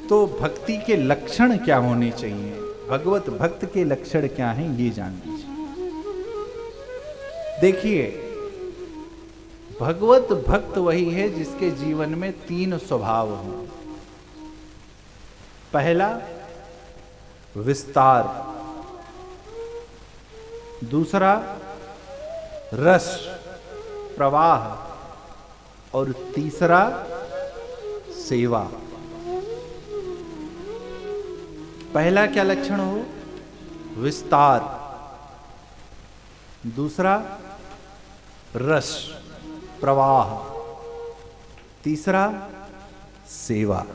तो भक्ति के लक्षण क्या होने चाहिए, भगवत भक्त के लक्षण क्या हैं, ये जान लीजिए। देखिए, भगवत भक्त वही है जिसके जीवन में 3 स्वभाव हों। पहला विस्तार, दूसरा रस प्रवाह, और तीसरा सेवा। पहला क्या लक्षण हो? विस्तार, दूसरा रस प्रवाह, तीसरा सेवा।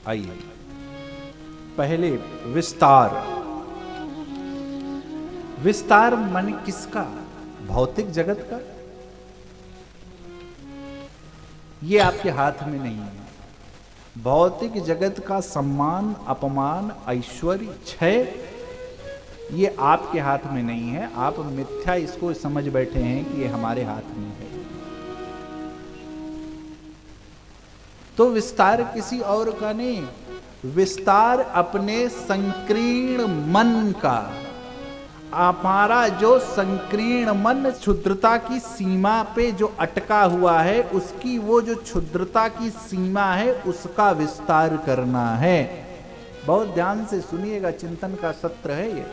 आइए, पहले विस्तार। विस्तार मन किसका? भौतिक जगत का? ये आपके हाथ में नहीं है। भौतिक जगत का सम्मान, अपमान, ऐश्वर्य, क्षय, ये आपके हाथ में नहीं है। आप मिथ्या इसको समझ बैठे हैं कि ये हमारे हाथ में है। तो विस्तार किसी और का नहीं, विस्तार अपने संकीर्ण मन का। हमारा जो संकीर्ण मन क्षुद्रता की सीमा पे जो अटका हुआ है, उसकी वो जो क्षुद्रता की सीमा है, उसका विस्तार करना है। बहुत ध्यान से सुनिएगा, चिंतन का सत्र है ये।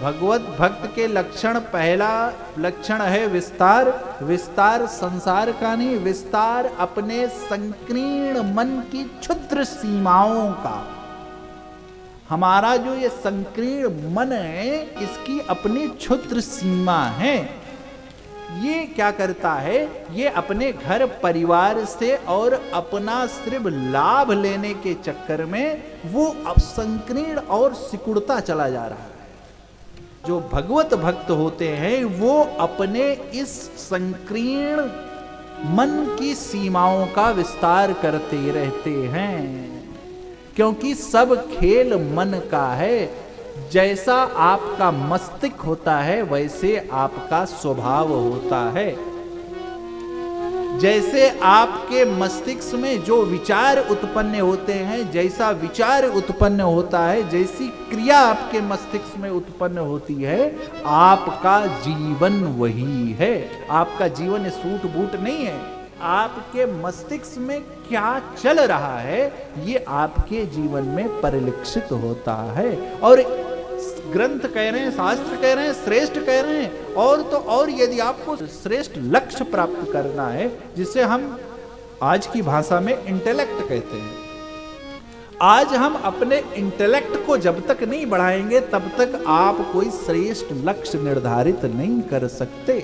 भगवत भक्त के लक्षण, पहला लक्षण है विस्तार। विस्तार संसार का नहीं, विस्तार अपने संकीर्ण मन की क्षुद्र सीमाओं का। हमारा जो ये संकीर्ण मन है, इसकी अपनी क्षुद्र सीमा है। ये क्या करता है? ये अपने घर परिवार से और अपना सिर्फ लाभ लेने के चक्कर में वो अब संकीर्ण और सिकुड़ता चला जा रहा है। जो भगवत भक्त होते हैं वो अपने इस संकीर्ण मन की सीमाओं का विस्तार करते रहते हैं, क्योंकि सब खेल मन का है। जैसा आपका मस्तिष्क होता है वैसे आपका स्वभाव होता है। जैसे आपके मस्तिष्क में जो विचार उत्पन्न होते हैं, जैसा विचार उत्पन्न होता है, जैसी क्रिया आपके मस्तिष्क में उत्पन्न होती है, आपका जीवन वही है। आपका जीवन सूट बूट नहीं है। आपके मस्तिष्क में क्या चल रहा है, ये आपके जीवन में परिलक्षित होता है। और ग्रंथ कह रहे हैं, शास्त्र कह रहे हैं, श्रेष्ठ कह रहे हैं। और तो और यदि आपको श्रेष्ठ लक्ष्य प्राप्त करना है, जिसे हम आज की भाषा में इंटेलेक्ट कहते हैं, आज हम अपने इंटेलेक्ट को जब तक नहीं बढ़ाएंगे तब तक आप कोई श्रेष्ठ लक्ष्य निर्धारित नहीं कर सकते।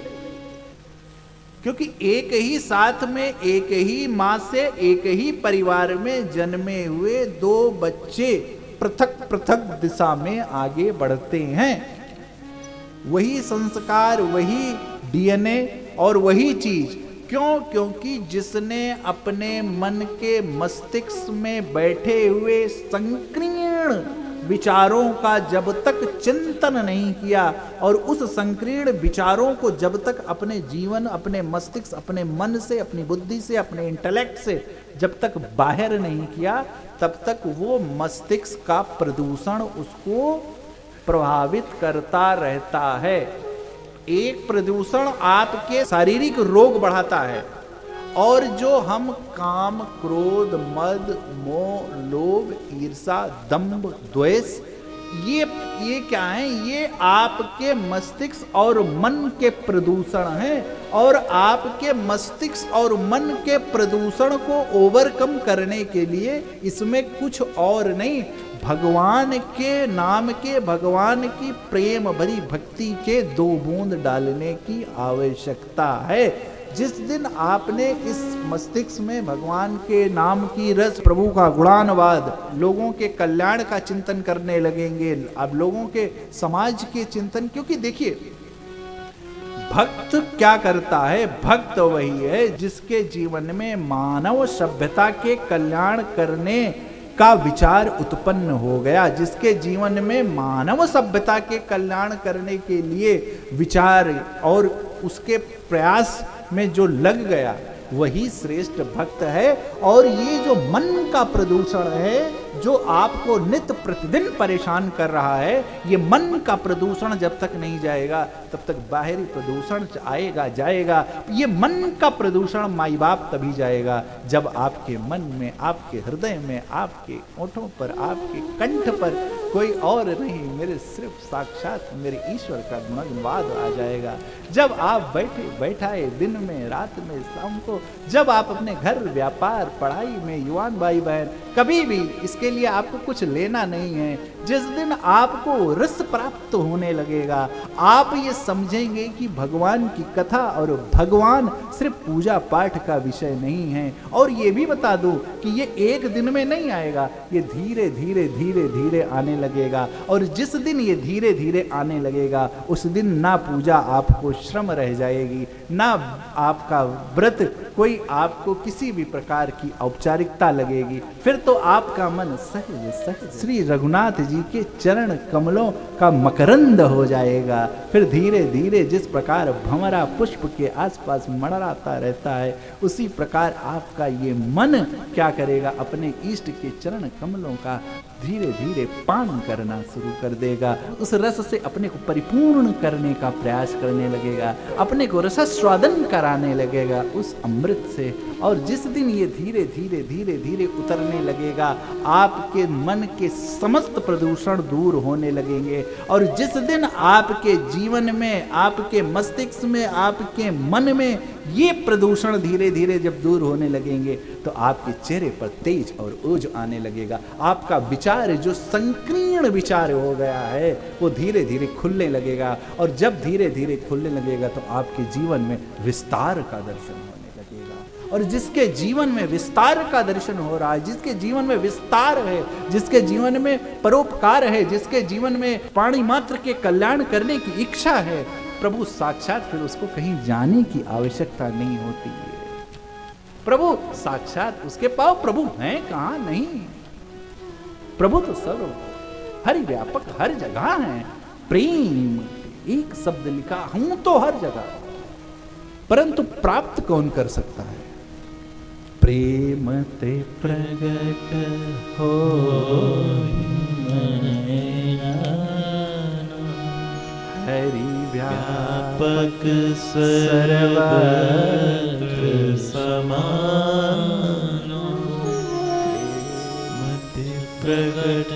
क्योंकि एक ही साथ में, एक ही मां से, एक ही परिवार में जन्मे हुए 2 बच्चे पृथक पृथक दिशा में आगे बढ़ते हैं। वही संस्कार, वही डीएनए और वही चीज। क्यों? क्योंकि जिसने अपने मन के मस्तिष्क में बैठे हुए संकीर्ण विचारों का जब तक चिंतन नहीं किया और उस संकीर्ण विचारों को जब तक अपने जीवन, अपने मस्तिष्क, अपने मन से, अपनी बुद्धि से, अपने इंटेलेक्ट से जब तक बाहर नहीं किया, तब तक वो मस्तिष्क का प्रदूषण उसको प्रभावित करता रहता है। एक प्रदूषण आपके शारीरिक रोग बढ़ाता है, और जो हम काम, क्रोध, मद, मोह, लोभ, ईर्षा, दंभ, द्वेष, ये क्या है? ये आपके मस्तिष्क और मन के प्रदूषण हैं। और आपके मस्तिष्क और मन के प्रदूषण को ओवरकम करने के लिए इसमें कुछ और नहीं, भगवान के नाम के, भगवान की प्रेम भरी भक्ति के 2 बूंद डालने की आवश्यकता है। जिस दिन आपने इस मस्तिष्क में भगवान के नाम की रस, प्रभु का गुणानुवाद, लोगों के कल्याण का चिंतन करने लगेंगे, अब लोगों के समाज के चिंतन। क्योंकि देखिए, भक्त क्या करता है? भक्त वही है जिसके जीवन में मानव सभ्यता के कल्याण करने का विचार उत्पन्न हो गया, जिसके जीवन में मानव सभ्यता के कल्याण करने के लिए विचार और उसके प्रयास में जो लग गया, वही श्रेष्ठ भक्त है। और ये जो मन का प्रदूषण है, जो आपको नित्य प्रतिदिन परेशान कर रहा है, ये मन का प्रदूषण जब तक नहीं जाएगा तब तक बाहरी प्रदूषण आएगा जाएगा। ये मन का प्रदूषण माई बाप तभी जाएगा जब आपके मन में, आपके हृदय में, आपके ओठों पर, आपके कंठ पर कोई और नहीं, मेरे सिर्फ साक्षात मेरे ईश्वर का गुणगान आ जाएगा। जब आप बैठाए दिन में, रात में, शाम को, जब आप अपने घर, व्यापार, पढ़ाई में, युवान भाई बहन, कभी भी इसके लिए आपको कुछ लेना नहीं है। जिस दिन आपको रस प्राप्त होने लगेगा, आप ये समझेंगे कि भगवान की कथा और भगवान सिर्फ पूजा पाठ का विषय नहीं है। और ये भी बता दूं कि ये एक दिन में नहीं आएगा, ये धीरे धीरे धीरे धीरे आने लगेगा। और जिस दिन ये धीरे धीरे आने लगेगा, उस दिन ना पूजा आपको श्रम रह जाएगी, ना आपका व्रत कोई आपको किसी भी प्रकार की औपचारिकता लगेगी। फिर तो आपका मन सहज सहज श्री रघुनाथ जी के चरण कमलों का मकरंद हो जाएगा। फिर धीरे धीरे जिस प्रकार भंवरा पुष्प के आसपास मंडराता रहता है, उसी प्रकार आपका ये मन क्या करेगा, अपने इष्ट के चरण कमलों का धीरे धीरे पान करना शुरू कर देगा। उस रस से अपने को परिपूर्ण करने का प्रयास करने लगेगा, अपने को रसास्वादन कराने लगेगा उस अमृत से। और जिस दिन ये धीरे धीरे धीरे धीरे उतरने लगेगा, आपके मन के समस्त प्रदूषण दूर होने लगेंगे। और जिस दिन आपके जीवन में, आपके मस्तिष्क में, आपके मन में ये प्रदूषण धीरे धीरे जब दूर होने लगेंगे, तो आपके चेहरे पर तेज और ओज आने लगेगा। आपका विचार जो संकीर्ण विचार हो गया है, वो धीरे धीरे खुलने लगेगा। और जब धीरे धीरे खुलने लगेगा, तो आपके जीवन में विस्तार का दर्शन होने लगेगा। और जिसके जीवन में विस्तार का दर्शन हो रहा है, जिसके जीवन में विस्तार है, जिसके जीवन में परोपकार है, जिसके जीवन में प्राणी मात्र के कल्याण करने की इच्छा है, प्रभु साक्षात फिर उसको कहीं जाने की आवश्यकता नहीं होती है। प्रभु साक्षात उसके पास प्रभु हैं कहां नहीं। प्रभु तो सर्व हरि व्यापक हर जगह है। प्रेम एक शब्द लिखा, हूं तो हर जगह, परंतु प्राप्त कौन कर सकता है? प्रेम ते प्रगट हो हरि व्यापक सर्वत्र समानो, प्रेम ते प्रगट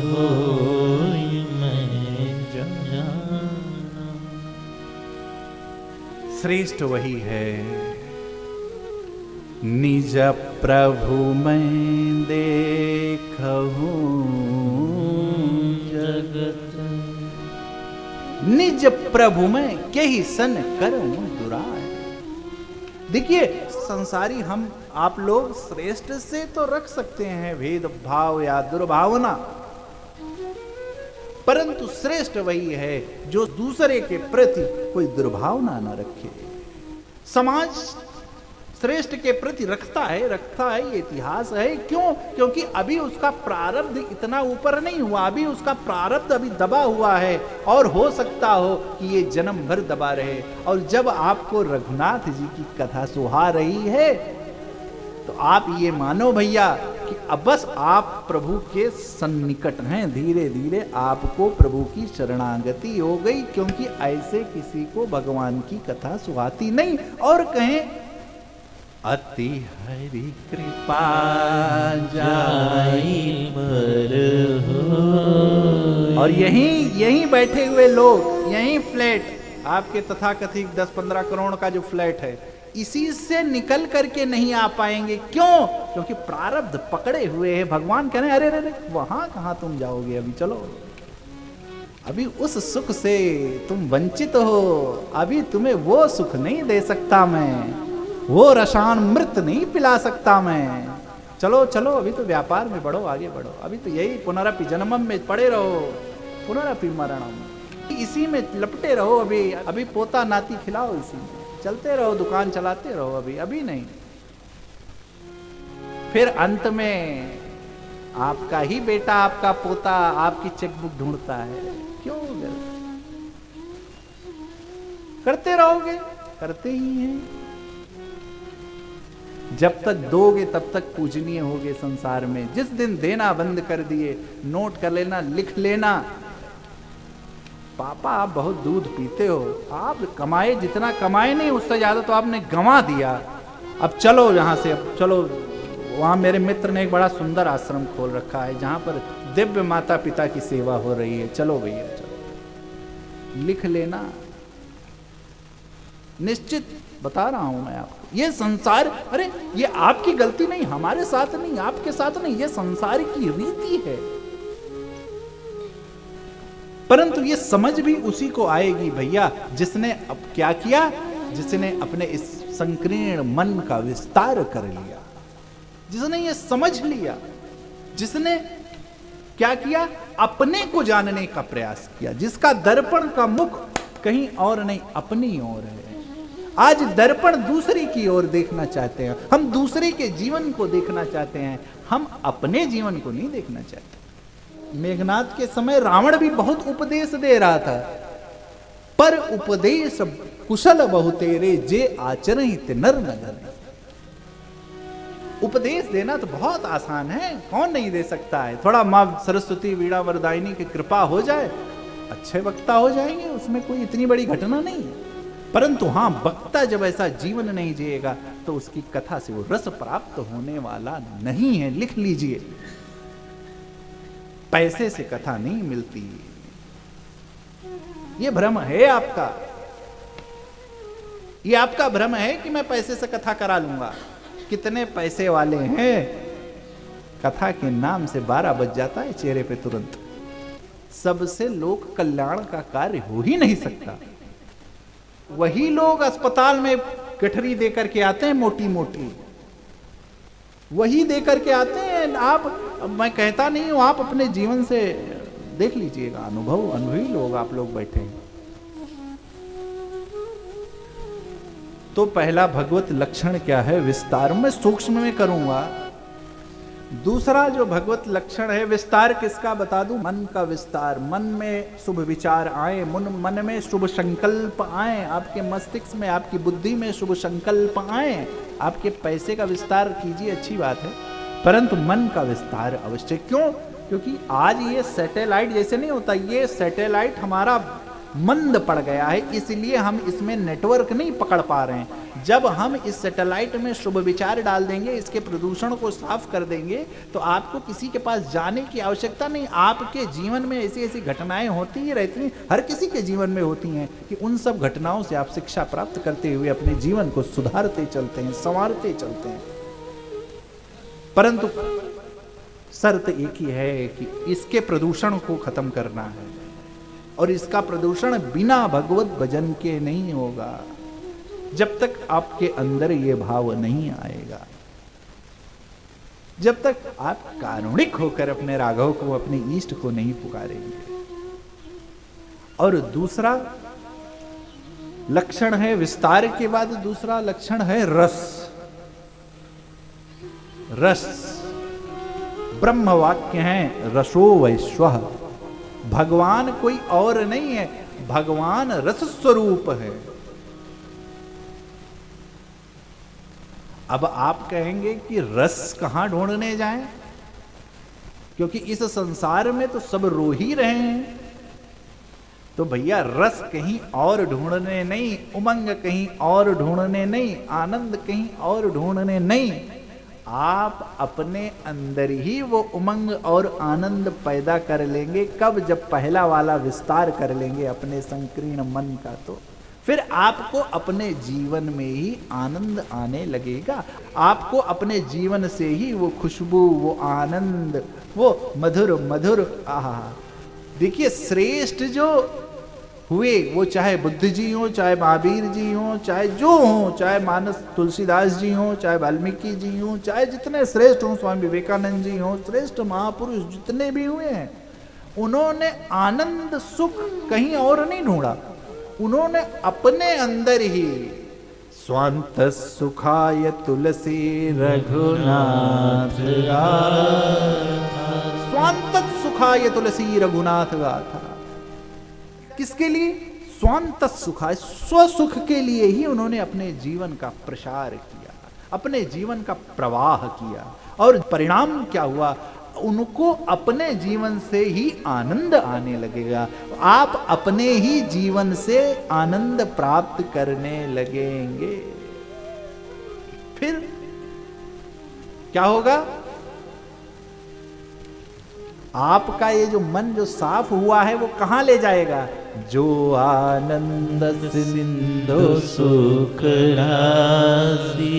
हो मैं जाना। श्रेष्ठ वही है, निज प्रभु मैं देखहूं जगत, निज प्रभु में के ही सन करऊं दुराय। देखिए, संसारी हम आप लोग श्रेष्ठ से तो रख सकते हैं भेदभाव या दुर्भावना, परंतु श्रेष्ठ वही है जो दूसरे के प्रति कोई दुर्भावना न रखे। समाज श्रेष्ठ के प्रति रखता है, ये इतिहास है। क्यों? क्योंकि अभी उसका प्रारब्ध इतना ऊपर नहीं हुआ, अभी उसका प्रारब्ध अभी दबा हुआ है, और हो सकता हो कि ये जन्म भर दबा रहे। और जब आपको रघुनाथ जी की कथा सुहा रही है, तो आप ये मानो भैया कि अब बस आप प्रभु के सन्निकट हैं। धीरे धीरे आपको प्रभु की शरणागति हो गई, क्योंकि ऐसे किसी को भगवान की कथा सुहाती नहीं। और कहें अति हरि कृपा जाई पर हो। और यहीं बैठे हुए लोग, यहीं फ्लैट, आपके तथाकथित 10-15 करोड़ का जो फ्लैट है, इसी से निकल करके नहीं आ पाएंगे। क्यों? क्योंकि प्रारब्ध पकड़े हुए हैं। भगवान कह रहे हैं, अरे अरे वहां कहां तुम जाओगे, अभी चलो, अभी उस सुख से तुम वंचित हो, अभी तुम्हें वो सुख नहीं दे सकता मैं, वो रसामृत नहीं पिला सकता मैं। चलो चलो, अभी तो व्यापार में बढ़ो, आगे बढ़ो, अभी तो यही पुनरपि जन्मम में पड़े रहो, पुनरपि मरणम, इसी में लपटे रहो। अभी पोता नाती खिलाओ, इसी में चलते रहो, दुकान चलाते रहो, अभी नहीं। फिर अंत में आपका ही बेटा, आपका पोता आपकी चेकबुक ढूंढता है। क्यों करते रहोगे? करते ही हैं। जब तक दोगे तब तक पूजनीय होगे संसार में। जिस दिन देना बंद कर दिए, नोट कर लेना, लिख लेना, पापा आप बहुत दूध पीते हो, आप कमाए जितना कमाए नहीं उससे ज्यादा तो आपने गंवा दिया, अब चलो यहां से, अब चलो। वहां मेरे मित्र ने एक बड़ा सुंदर आश्रम खोल रखा है जहां पर दिव्य माता पिता की सेवा हो रही है, चलो भैया चलो। लिख लेना, निश्चित बता रहा हूं मैं आपको, ये संसार, अरे ये आपकी गलती नहीं, हमारे साथ नहीं, आपके साथ नहीं, ये संसार की रीति है। परंतु ये समझ भी उसी को आएगी भैया जिसने अब क्या किया, जिसने अपने इस संकीर्ण मन का विस्तार कर लिया, जिसने ये समझ लिया, जिसने क्या किया, अपने को जानने का प्रयास किया, जिसका दर्पण का मुख कहीं और नहीं अपनी ओर है। आज दर्पण दूसरे की ओर देखना चाहते हैं, हम दूसरे के जीवन को देखना चाहते हैं, हम अपने जीवन को नहीं देखना चाहते। मेघनाद के समय रावण भी बहुत उपदेश दे रहा था, पर उपदेश कुशल बहुतेरे जे आचरित नर न धरे। उपदेश देना तो बहुत आसान है, कौन नहीं दे सकता है। थोड़ा मां सरस्वती वीणा वरदायिनी की कृपा हो जाए, अच्छे वक्ता हो जाएंगे, उसमें कोई इतनी बड़ी घटना नहीं है। परंतु हां, वक्ता जब ऐसा जीवन नहीं जिएगा तो उसकी कथा से वो रस प्राप्त होने वाला नहीं है। लिख लीजिए, पैसे से कथा नहीं मिलती, ये भ्रम है आपका। ये आपका भ्रम है कि मैं पैसे से कथा करा लूंगा। कितने पैसे वाले हैं, कथा के नाम से 12 बज जाता है चेहरे पे तुरंत। सबसे लोक कल्याण का कार्य हो ही नहीं सकता। वही लोग अस्पताल में गठरी देकर के आते हैं, मोटी मोटी वही देकर के आते हैं। आप, मैं कहता नहीं हूं, आप अपने जीवन से देख लीजिएगा, अनुभवी लोग आप लोग बैठे हैं। तो पहला भगवत लक्षण क्या है, विस्तार में सूक्ष्म में करूंगा। दूसरा जो भगवत लक्षण है, विस्तार किसका बता दूं, मन का विस्तार। मन में शुभ विचार आए, मन में शुभ संकल्प आए, आपके मस्तिष्क में, आपकी बुद्धि में शुभ संकल्प आए। आपके पैसे का विस्तार कीजिए, अच्छी बात है, परंतु मन का विस्तार अवश्य। क्यों? क्योंकि आज ये सैटेलाइट जैसे नहीं होता, ये सैटेलाइट हमारा मंद पड़ गया है, इसलिए हम इसमें नेटवर्क नहीं पकड़ पा रहे हैं। जब हम इस सैटेलाइट में शुभ विचार डाल देंगे, इसके प्रदूषण को साफ कर देंगे, तो आपको किसी के पास जाने की आवश्यकता नहीं। आपके जीवन में ऐसी ऐसी घटनाएं होती ही रहती हैं, हर किसी के जीवन में होती हैं, कि उन सब घटनाओं से आप शिक्षा प्राप्त करते हुए अपने जीवन को सुधारते चलते हैं, संवारते चलते हैं। परंतु शर्त एक ही है कि इसके प्रदूषण को खत्म करना है, और इसका प्रदूषण बिना भगवत भजन के नहीं होगा, जब तक आपके अंदर ये भाव नहीं आएगा, जब तक आप कारुणिक होकर अपने राघव को, अपने इष्ट को नहीं पुकारेंगे। और दूसरा लक्षण है, विस्तार के बाद दूसरा लक्षण है रस। रस ब्रह्म वाक्य है, रसो वैश्वः। भगवान कोई और नहीं है, भगवान रस स्वरूप है। अब आप कहेंगे कि रस कहां ढूंढने जाएं, क्योंकि इस संसार में तो सब रो ही रहे हैं। तो भैया रस कहीं और ढूंढने नहीं, उमंग कहीं और ढूंढने नहीं, आनंद कहीं और ढूंढने नहीं, आप अपने अंदर ही वो उमंग और आनंद पैदा कर लेंगे। कब? जब पहला वाला विस्तार कर लेंगे अपने संकीर्ण मन का, तो फिर आपको अपने जीवन में ही आनंद आने लगेगा। आपको अपने जीवन से ही वो खुशबू, वो आनंद, वो मधुर मधुर, आहा। देखिए, श्रेष्ठ जो हुए, वो चाहे बुद्ध जी हो, चाहे महावीर जी हो, चाहे जो हो, चाहे मानस तुलसीदास जी हो, चाहे वाल्मीकि जी हो, चाहे जितने श्रेष्ठ हो, स्वामी विवेकानंद जी हो, श्रेष्ठ महापुरुष जितने भी हुए हैं, उन्होंने आनंद सुख कहीं और नहीं ढूंढा, उन्होंने अपने अंदर ही स्वांत सुखाय तुलसी रघुनाथ गाथा, स्वांत सुखाय तुलसी रघुनाथ गाथा। किसके लिए? स्वांत सुखाय, स्वसुख के लिए ही उन्होंने अपने जीवन का प्रसार किया, अपने जीवन का प्रवाह किया, और परिणाम क्या हुआ, उनको अपने जीवन से ही आनंद आने लगेगा। आप अपने ही जीवन से आनंद प्राप्त करने लगेंगे। फिर क्या होगा, आपका ये जो मन जो साफ हुआ है वो कहां ले जाएगा, जो आनंद सिंधु सुख राशि।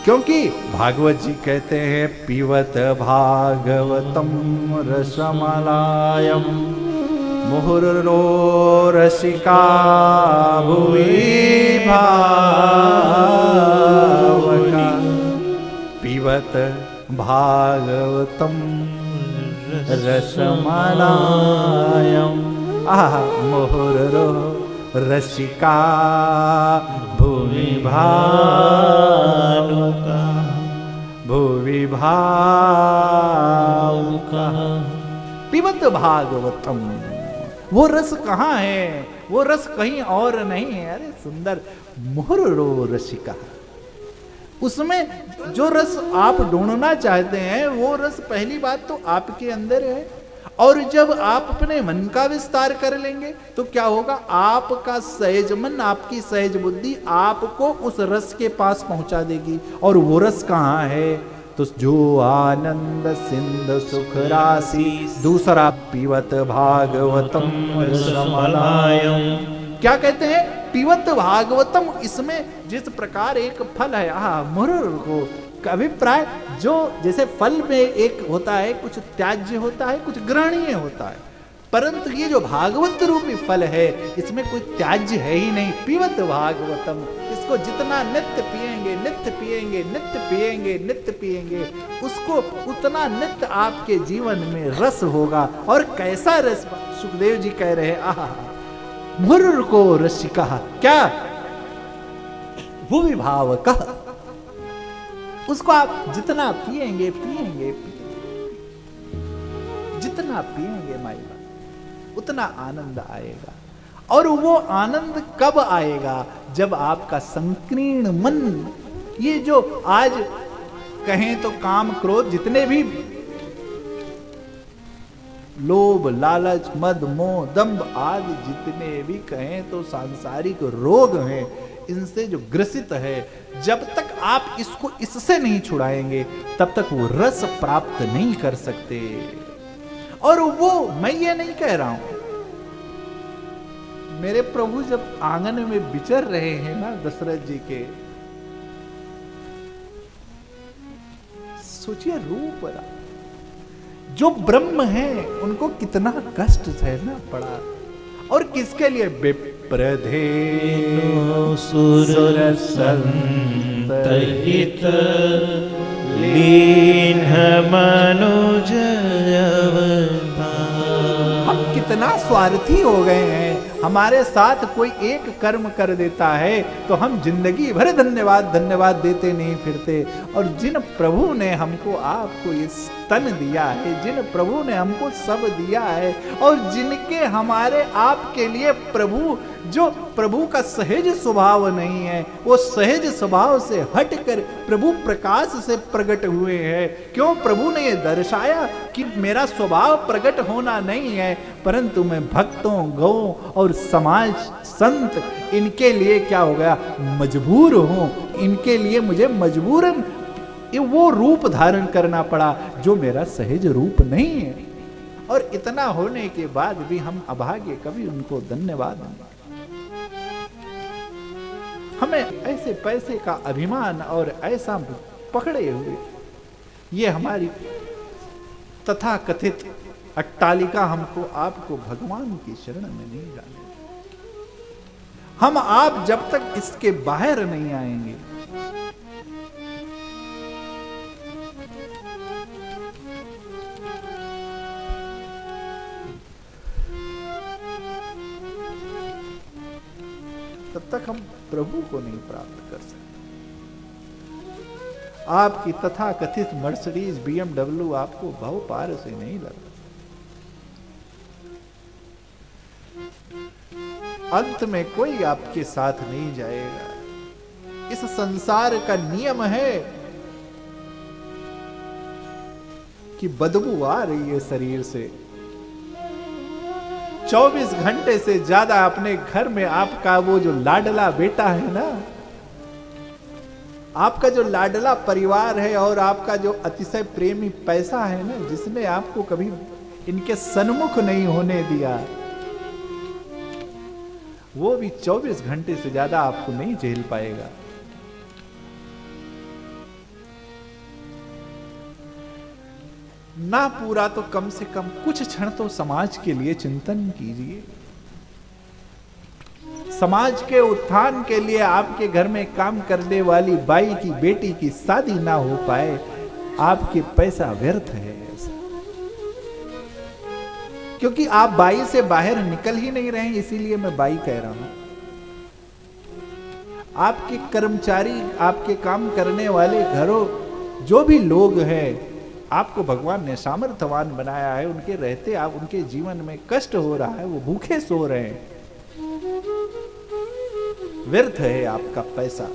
क्योंकि भागवत जी कहते हैं, पीवत भागवतम रसमलायम मुहुर्रो रसिका भुवि भावका। पीवत भागवतम रसमलायम मुहुर्रो रसिका भुवि भावुका भुवि भावुका। पिबत भागवतम, वो रस कहाँ है, वो रस कहीं और नहीं है। अरे सुंदर, मुहुर्रो रसिका, उसमें जो रस आप ढूंढना चाहते हैं वो रस पहली बात तो आपके अंदर है, और जब आप अपने मन का विस्तार कर लेंगे तो क्या होगा, आपका सहज मन, आपकी सहज बुद्धि आपको उस रस के पास पहुंचा देगी। और वो रस कहाँ है, तो जो आनंद सिंधु सुख राशि। दूसरा, पीवत भागवतम रसमलायम। क्या कहते हैं, पीवत भागवतम, इसमें जिस प्रकार एक फल है, मुहुर्रो को अभिप्राय, जो जैसे फल में एक होता है, कुछ त्याज्य होता है, कुछ ग्रहणीय होता है, परंतु ये जो भागवत रूपी फल है इसमें कोई त्याज्य है ही नहीं। पीवत भागवतम, इसको जितना नित्य पिएंगे, नित्य पिएंगे, नित्य पिएंगे, नित्य पिएंगे, उसको उतना नित्य आपके जीवन में रस होगा। और कैसा रस, सुखदेव जी कह रहे हैं, मुहुर्रो को रसिका, क्या भुवि भावुका, उसको आप जितना पिएंगे पिएंगे जितना पिएंगे माई बात, उतना आनंद आएगा। और वो आनंद कब आएगा, जब आपका संकीर्ण मन, ये जो आज कहें तो काम क्रोध, जितने भी लोभ लालच मद मोह दंभ आदि जितने भी कहें तो सांसारिक रोग हैं, इनसे जो ग्रसित है, जब तक आप इसको इससे नहीं छुड़ाएंगे तब तक वो रस प्राप्त नहीं कर सकते। और वो मैं ये नहीं कह रहा हूं, मेरे प्रभु जब आंगन में विचर रहे हैं ना दशरथ जी के, सोचिए रूप रहा, जो ब्रह्म है उनको कितना कष्ट सहना पड़ा, और किसके लिए, विप्रधेनु सुर संतहित लीन मनुज अवतार। हम कितना स्वार्थी हो गए हैं, हमारे साथ कोई एक कर्म कर देता है तो हम जिंदगी भर धन्यवाद धन्यवाद देते नहीं फिरते। और जिन प्रभु ने हमको आपको ये तन दिया है, जिन प्रभु ने हमको सब दिया है, और जिनके हमारे आपके लिए प्रभु, जो प्रभु का सहज स्वभाव नहीं है, वो सहज स्वभाव से हटकर प्रभु प्रकाश से प्रकट हुए हैं। क्यों, प्रभु ने ये दर्शाया कि मेरा स्वभाव प्रकट होना नहीं है, परंतु मैं भक्तों, गौ और समाज संत, इनके लिए क्या हो गया, मजबूर हूं, इनके लिए मुझे मजबूरन वो रूप धारण करना पड़ा जो मेरा सहज रूप नहीं है। और इतना होने के बाद भी हम अभागे कभी उनको धन्यवाद दें। हमें ऐसे पैसे का अभिमान और ऐसा पकड़े हुए, ये हमारी तथा कथित अट्टालिका हमको आपको भगवान की शरण में नहीं जाने। हम आप जब तक इसके बाहर नहीं आएंगे, तब तक हम प्रभु को नहीं प्राप्त कर सकते। आपकी तथा कथित मर्सिडीज BMW आपको भव पार से नहीं लगा, अंत में कोई आपके साथ नहीं जाएगा। इस संसार का नियम है कि बदबू आ रही है शरीर से। 24 घंटे से ज्यादा अपने घर में आपका वो जो लाडला बेटा है ना, आपका जो लाडला परिवार है और आपका जो अतिशय प्रेमी पैसा है ना, जिसने आपको कभी इनके सन्मुख नहीं होने दिया, वो भी 24 घंटे से ज्यादा आपको नहीं झेल पाएगा। ना पूरा तो कम से कम कुछ क्षण तो समाज के लिए चिंतन कीजिए। समाज के उत्थान के लिए आपके घर में काम करने वाली बाई की बेटी की शादी ना हो पाए, आपके पैसा व्यर्थ है ऐसा। क्योंकि आप बाई से बाहर निकल ही नहीं रहे, इसीलिए मैं बाई कह रहा हूं। आपके कर्मचारी, आपके काम करने वाले घरों जो भी लोग हैं, आपको भगवान ने सामर्थ्यवान बनाया है, उनके रहते आप उनके जीवन में कष्ट हो रहा है, वो भूखे सो रहे हैं, व्यर्थ है आपका पैसा।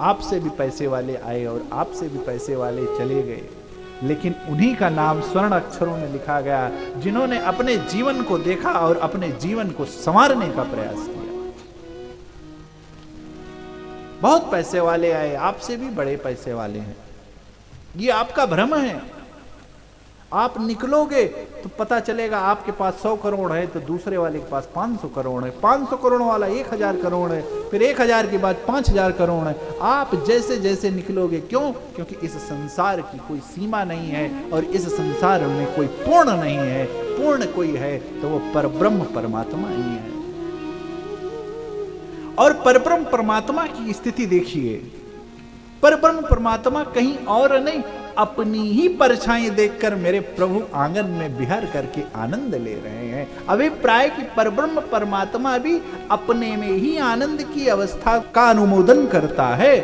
आपसे भी पैसे वाले आए और आपसे भी पैसे वाले चले गए, लेकिन उन्हीं का नाम स्वर्ण अक्षरों में लिखा गया जिन्होंने अपने जीवन को देखा और अपने जीवन को संवारने का प्रयास किया। बहुत पैसे वाले आए, आपसे भी बड़े पैसे वाले हैं, ये आपका भ्रम है। आप निकलोगे तो पता चलेगा आपके पास 100 करोड़ है तो दूसरे वाले के पास 500 करोड़ है, 500 करोड़ वाला 1000 करोड़ है, फिर 1000 के बाद 5000 करोड़ है। आप जैसे जैसे निकलोगे, क्यों? क्योंकि इस संसार की कोई सीमा नहीं है और इस संसार में कोई पूर्ण नहीं है। पूर्ण कोई है तो वो परब्रह्म परमात्मा ही है। और परब्रह्म परमात्मा की स्थिति देखिए, परब्रह्म परमात्मा कहीं और नहीं, अपनी ही परछाई देखकर मेरे प्रभु आंगन में विहार करके आनंद ले रहे हैं। अभिप्राय कि परब्रह्म परमात्मा भी अपने में ही आनंद की अवस्था का अनुमोदन करता है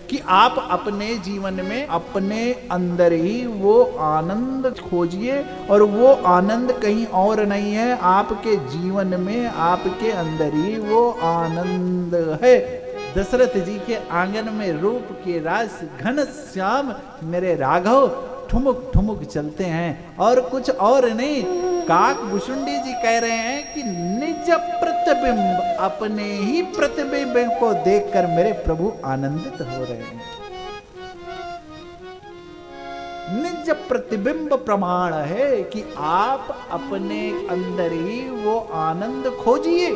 कि आप अपने जीवन में अपने अंदर ही वो आनंद खोजिए, और वो आनंद कहीं और नहीं है, आपके जीवन में आपके अंदर ही वो आनंद है। दशरथ जी के आंगन में रूप के रास घन श्याम मेरे राघव ठुमुक ठुमुक चलते हैं, और कुछ और नहीं। काक भुषुंडी जी कह रहे हैं कि निज प्रतिबिंब, अपने ही प्रतिबिंब को देखकर मेरे प्रभु आनंदित हो रहे हैं। निज प्रतिबिंब प्रमाण है कि आप अपने अंदर ही वो आनंद खोजिए,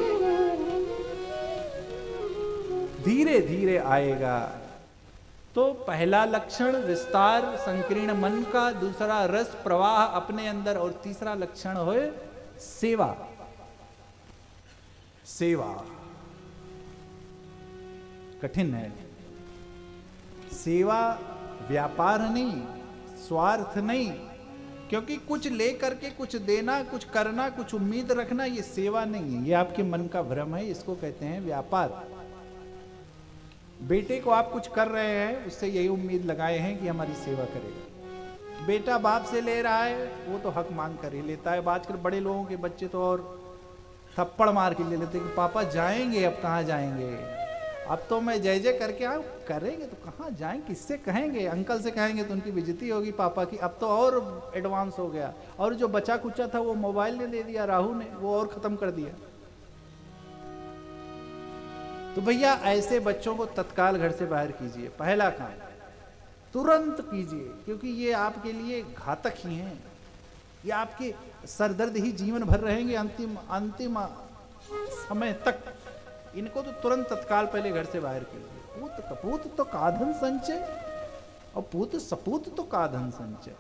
धीरे धीरे आएगा। तो पहला लक्षण विस्तार संकीर्ण मन का, दूसरा रस प्रवाह अपने अंदर, और तीसरा लक्षण होए सेवा। सेवा कठिन है। सेवा व्यापार नहीं, स्वार्थ नहीं, क्योंकि कुछ लेकर के कुछ देना, कुछ करना, कुछ उम्मीद रखना, ये सेवा नहीं है, ये आपके मन का भ्रम है, इसको कहते हैं व्यापार। बेटे को आप कुछ कर रहे हैं, उससे यही उम्मीद लगाए हैं कि हमारी सेवा करेगा। बेटा बाप से ले रहा है, वो तो हक मांग कर ही लेता है। आजकल बड़े लोगों के बच्चे तो और थप्पड़ मार के ले लेते हैं कि पापा जाएंगे, अब कहाँ जाएंगे, अब तो मैं जय जय करके आऊँ, करेंगे तो कहाँ जाएंगे, किससे कहेंगे, अंकल से कहेंगे तो उनकी बेइज्जती होगी पापा की। अब तो और एडवांस हो गया, और जो बचा कुचा था वो मोबाइल ने दे दिया, राहु ने, वो और खत्म कर दिया। तो भैया ऐसे बच्चों को तत्काल घर से बाहर कीजिए, पहला काम तुरंत कीजिए, क्योंकि ये आपके लिए घातक ही हैं, ये आपके सरदर्द ही जीवन भर रहेंगे अंतिम समय तक। इनको तो तुरंत तत्काल पहले घर से बाहर कीजिए। पूत कपूत तो काधन संचय, और पूत सपूत तो काधन संचय,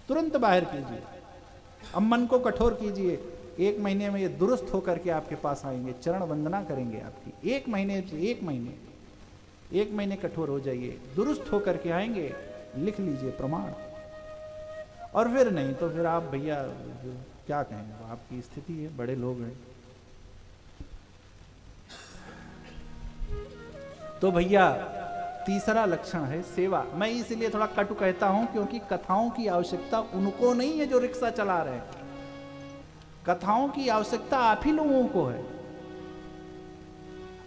तुरंत बाहर कीजिए। अब मन को कठोर कीजिए, 1 महीने में ये दुरुस्त होकर के आपके पास आएंगे, चरण वंदना करेंगे आपकी। 1 महीने कठोर हो जाइए, दुरुस्त होकर के आएंगे, लिख लीजिए प्रमाण। और फिर नहीं तो फिर आप भैया क्या कहें, आपकी स्थिति है, बड़े लोग हैं। तो भैया तीसरा लक्षण है सेवा। मैं इसलिए थोड़ा कटु कहता हूं, क्योंकि कथाओं की आवश्यकता उनको नहीं है जो रिक्शा चला रहे हैं, कथाओं की आवश्यकता आप ही लोगों को है।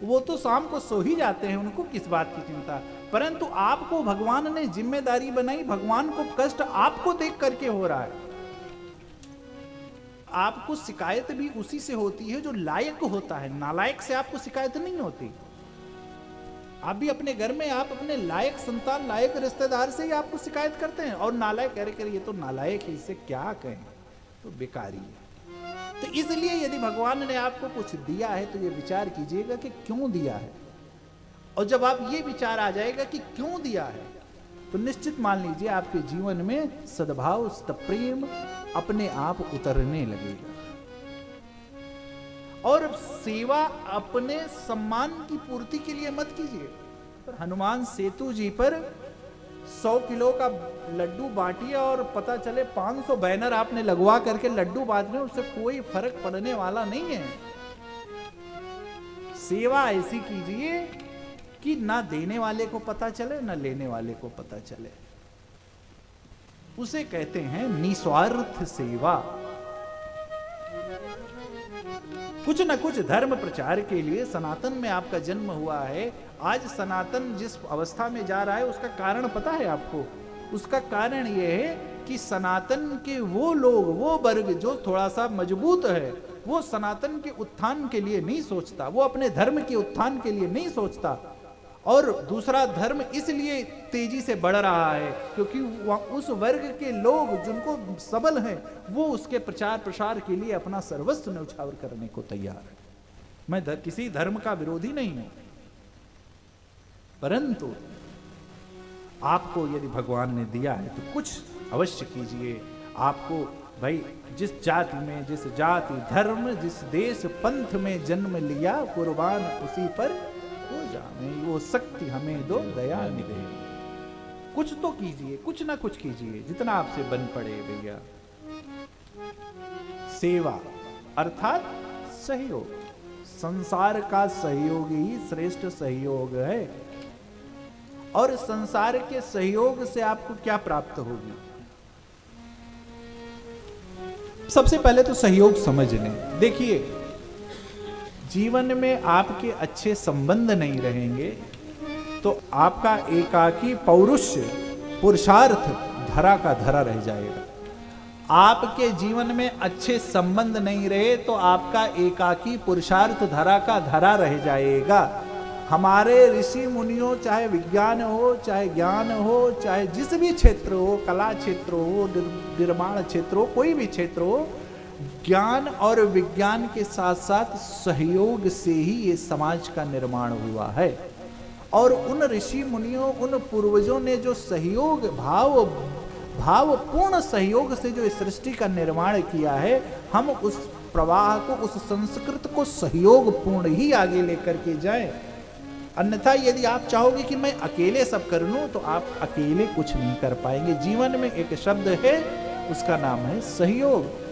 वो तो शाम को सो ही जाते हैं, उनको किस बात की चिंता। परंतु आपको भगवान ने जिम्मेदारी बनाई, भगवान को कष्ट आपको देख करके हो रहा है। आपको शिकायत भी उसी से होती है जो लायक होता है, नालायक से आपको शिकायत नहीं होती। आप भी अपने घर में आप अपने लायक संतान, लायक रिश्तेदार से ही आपको शिकायत करते हैं, और नालायक अरे ये तो नालायक है, इसे क्या कहें, तो बेकारी है। तो इसलिए यदि भगवान ने आपको कुछ दिया है तो ये विचार कीजिएगा कि क्यों दिया है, और जब आप ये विचार आ जाएगा कि क्यों दिया है, तो निश्चित मान लीजिए आपके जीवन में सद्भाव, प्रेम अपने आप उतरने लगेगा। और सेवा अपने सम्मान की पूर्ति के लिए मत कीजिए। हनुमान सेतु जी पर 100 किलो का लड्डू बांटिए और पता चले 500 बैनर आपने लगवा करके लड्डू बांट रहे, उससे कोई फर्क पड़ने वाला नहीं है। सेवा ऐसी कीजिए कि ना देने वाले को पता चले ना लेने वाले को पता चले। उसे कहते हैं निस्वार्थ सेवा। कुछ न कुछ धर्म प्रचार के लिए सनातन में आपका जन्म हुआ है। आज सनातन जिस अवस्था में जा रहा है उसका कारण पता है आपको? उसका कारण यह है कि सनातन के वो लोग, वो वर्ग जो थोड़ा सा मजबूत है, वो सनातन के उत्थान के लिए नहीं सोचता, वो अपने धर्म के उत्थान के लिए नहीं सोचता। और दूसरा धर्म इसलिए तेजी से बढ़ रहा है क्योंकि उस वर्ग के लोग जिनको सबल हैं वो उसके प्रचार प्रसार के लिए अपना सर्वस्व न्यौछावर करने को तैयार है। मैं किसी धर्म का विरोधी नहीं हूं, परंतु आपको यदि भगवान ने दिया है तो कुछ अवश्य कीजिए। आपको भाई जिस जाति में, जिस जाति धर्म, जिस देश पंथ में जन्म लिया, कुर्बान उसी पर हो जाए, वो शक्ति हमें दो दया निधे। कुछ तो कीजिए, कुछ ना कुछ कीजिए, जितना आपसे बन पड़े भैया। सेवा अर्थात सहयोग, संसार का सहयोग ही श्रेष्ठ सहयोग है। और संसार के सहयोग से आपको क्या प्राप्त होगी? सबसे पहले तो सहयोग समझने। देखिए, जीवन में आपके अच्छे संबंध नहीं रहेंगे तो आपका एकाकी पौरुष पुरुषार्थ धरा का धरा रह जाएगा। आपके जीवन में अच्छे संबंध नहीं रहे तो आपका एकाकी पुरुषार्थ धरा का धरा रह जाएगा। हमारे ऋषि मुनियों, चाहे विज्ञान हो, चाहे ज्ञान हो, चाहे जिस भी क्षेत्र हो, कला क्षेत्र हो, निर्माण क्षेत्र हो, कोई भी क्षेत्र हो, ज्ञान और विज्ञान के साथ साथ सहयोग से ही ये समाज का निर्माण हुआ है। और उन ऋषि मुनियों, उन पूर्वजों ने जो सहयोग, भावपूर्ण सहयोग से जो इस सृष्टि का निर्माण किया है, हम उस प्रवाह को, उस संस्कृत को सहयोग पूर्ण ही आगे लेकर के जाएं। अन्यथा यदि आप चाहोगे कि मैं अकेले सब कर लूं तो आप अकेले कुछ नहीं कर पाएंगे। जीवन में एक शब्द है, उसका नाम है सहयोग।